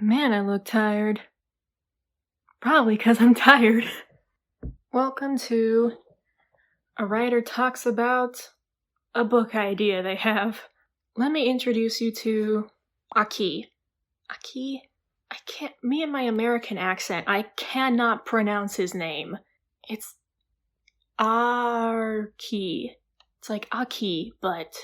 Man, I look tired. Probably because I'm tired. Welcome to A Writer Talks About a Book Idea they have. Let me introduce you to Aki. Aki? Me and my American accent, I cannot pronounce his name. It's Arki. It's like Aki, but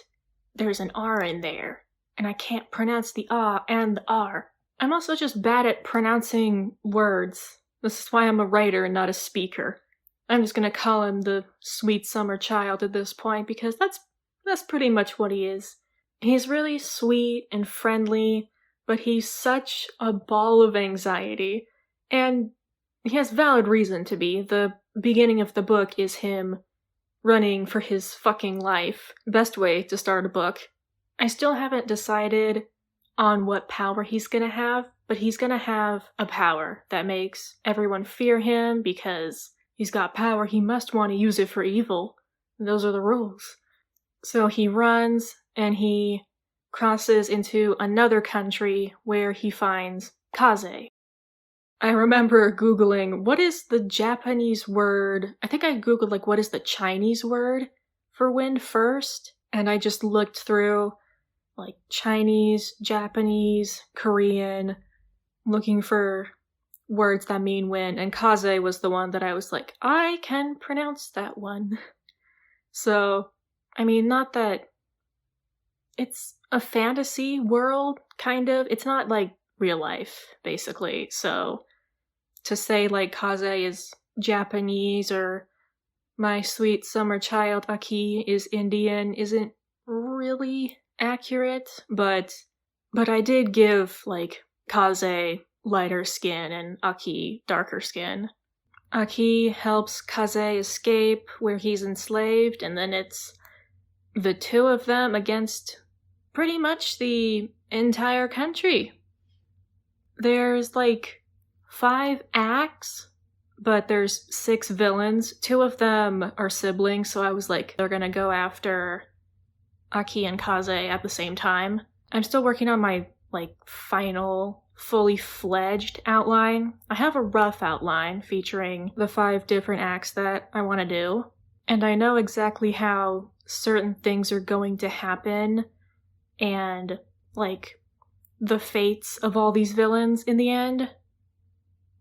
there's an R in there, and I can't pronounce the A and the R. I'm also just bad at pronouncing words. This is why I'm a writer and not a speaker. I'm just gonna call him the sweet summer child at this point, because that's pretty much what he is. He's really sweet and friendly, but he's such a ball of anxiety. And he has valid reason to be. The beginning of the book is him running for his fucking life. Best way to start a book. I still haven't decided on what power he's gonna have, but he's gonna have a power that makes everyone fear him because he's got power, he must want to use it for evil. Those are the rules. So he runs and he crosses into another country where he finds Kaze. I remember Googling, what is the Japanese word? I think I Googled, what is the Chinese word for wind first? And I just looked through Chinese, Japanese, Korean, looking for words that mean wind, and kaze was the one that I was like, I can pronounce that one. So, not that it's a fantasy world, kind of. It's not real life, basically. So, to say kaze is Japanese or my sweet summer child Aki is Indian isn't really accurate, but I did give Kaze lighter skin and Aki darker skin. Aki helps Kaze escape where he's enslaved, and then it's the two of them against pretty much the entire country. There's 5 acts, but there's 6 villains. 2 of them are siblings, so I was they're gonna go after Aki and Kaze at the same time. I'm still working on my final fully fledged outline. I have a rough outline featuring the 5 different acts that I want to do, and I know exactly how certain things are going to happen and the fates of all these villains in the end.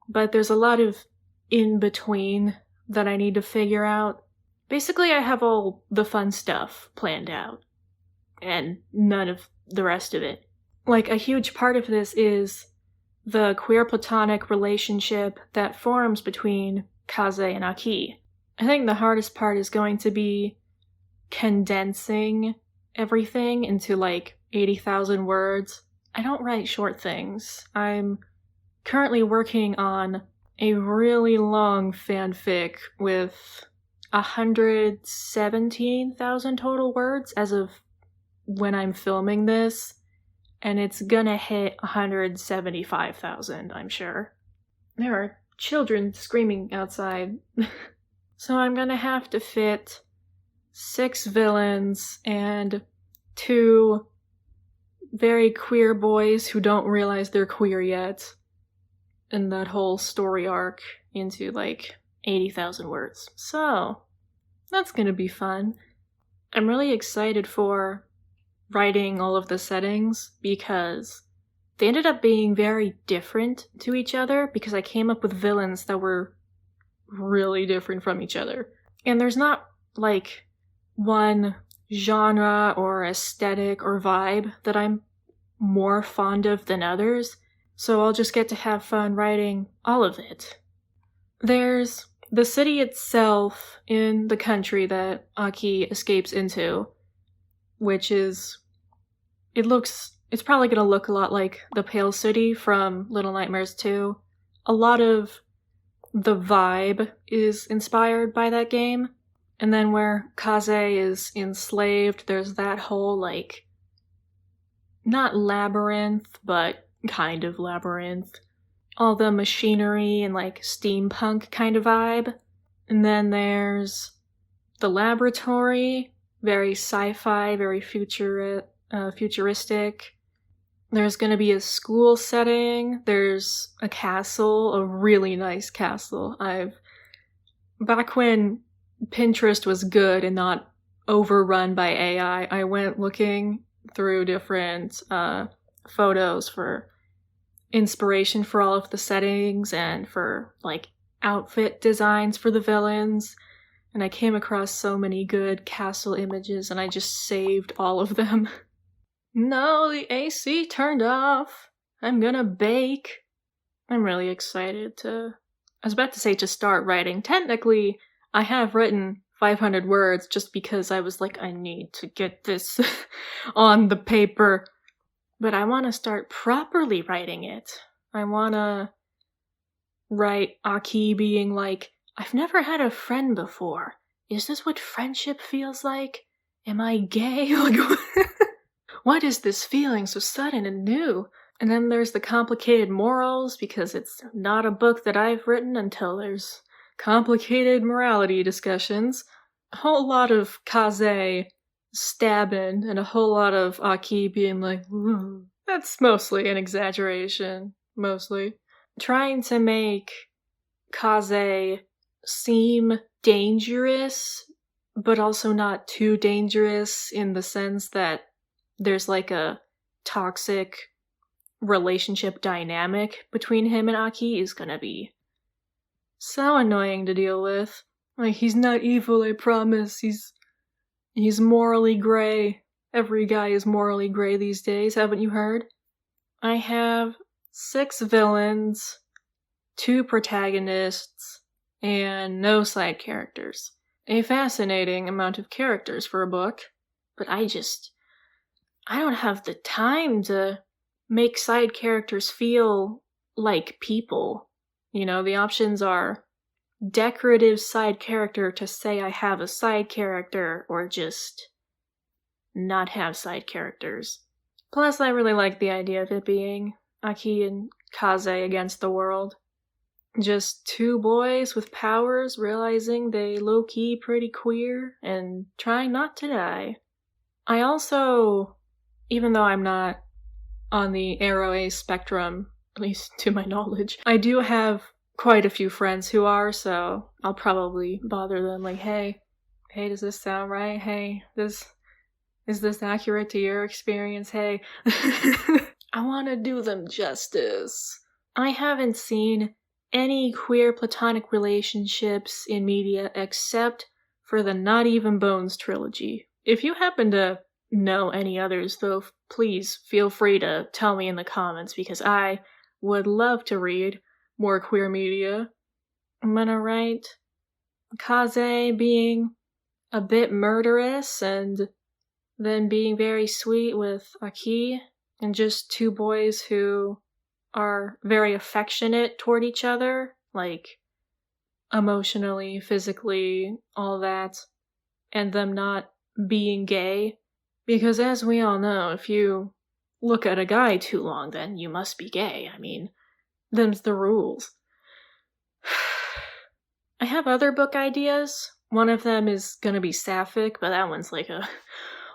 But there's a lot of in between that I need to figure out. Basically, I have all the fun stuff planned out and none of the rest of it. A huge part of this is the queerplatonic relationship that forms between Kaze and Aki. I think the hardest part is going to be condensing everything into 80,000 words. I don't write short things. I'm currently working on a really long fanfic with 117,000 total words as of when I'm filming this, and it's gonna hit 175,000, I'm sure. There are children screaming outside. So I'm gonna have to fit 6 villains and 2 very queer boys who don't realize they're queer yet, and that whole story arc into 80,000 words. So that's gonna be fun. I'm really excited for writing all of the settings because they ended up being very different to each other, because I came up with villains that were really different from each other. And there's not one genre or aesthetic or vibe that I'm more fond of than others, so I'll just get to have fun writing all of it. There's the city itself in the country that Aki escapes into, which is, it's probably gonna look a lot like the Pale City from Little Nightmares 2. A lot of the vibe is inspired by that game. And then where Kaze is enslaved, there's that whole not labyrinth, but kind of labyrinth. All the machinery and steampunk kind of vibe. And then there's the laboratory, very sci-fi, very futuristic, There's gonna be a school setting. There's a castle, a really nice castle. Back when Pinterest was good and not overrun by AI, I went looking through different photos for inspiration for all of the settings and for, like, outfit designs for the villains. And I came across so many good castle images, and I just saved all of them. No, the AC turned off. I'm gonna bake. I'm really excited I was about to say to start writing. Technically, I have written 500 words just because I was like, I need to get this on the paper. But I want to start properly writing it. I want to write Aki being like, I've never had a friend before. Is this what friendship feels like? Am I gay? Like, what is this feeling so sudden and new? And then there's the complicated morals, because it's not a book that I've written until there's complicated morality discussions. A whole lot of Kaze stabbing and a whole lot of Aki being like, ooh. That's mostly an exaggeration. Mostly. Trying to make Kaze seem dangerous, but also not too dangerous in the sense that there's like a toxic relationship dynamic between him and Aki is gonna be so annoying to deal with. Like, he's not evil, I promise. He's morally gray. Every guy is morally gray these days, haven't you heard? I have 6 villains, 2 protagonists, and no side characters. A fascinating amount of characters for a book, but I don't have the time to make side characters feel like people. You know, the options are decorative side character to say I have a side character, or just not have side characters. Plus, I really like the idea of it being Aki and Kaze against the world. Just 2 boys with powers realizing they low-key pretty queer and trying not to die. I also, even though I'm not on the aroace spectrum, at least to my knowledge, I do have quite a few friends who are, so I'll probably bother them like, hey, does this sound right? Hey, is this accurate to your experience? Hey. I want to do them justice. I haven't seen any queer platonic relationships in media except for the Not Even Bones trilogy. If you happen to know any others, though, please feel free to tell me in the comments, because I would love to read more queer media. I'm gonna write Kaze being a bit murderous and then being very sweet with Aki, and just 2 boys who are very affectionate toward each other, like emotionally, physically, all that, and them not being gay. Because as we all know, if you look at a guy too long, then you must be gay. I mean, them's the rules. I have other book ideas. One of them is gonna be sapphic, but that one's like a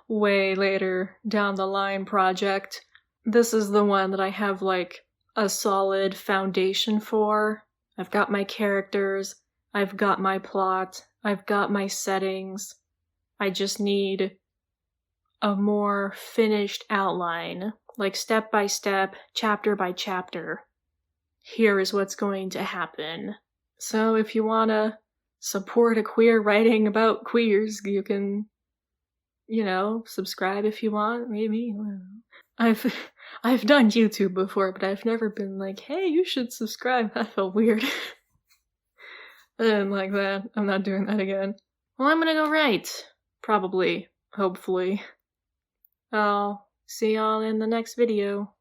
way later down the line project. This is the one that I have like a solid foundation for. I've got my characters, I've got my plot, I've got my settings. I just need a more finished outline, like step by step, chapter by chapter. Here is what's going to happen. So if you wanna support a queer writing about queers, you can, subscribe if you want, maybe. I've done YouTube before, but I've never been like, hey, you should subscribe. That felt weird. I didn't like that. I'm not doing that again. Well, I'm gonna go write. Probably. Hopefully. I'll see y'all in the next video.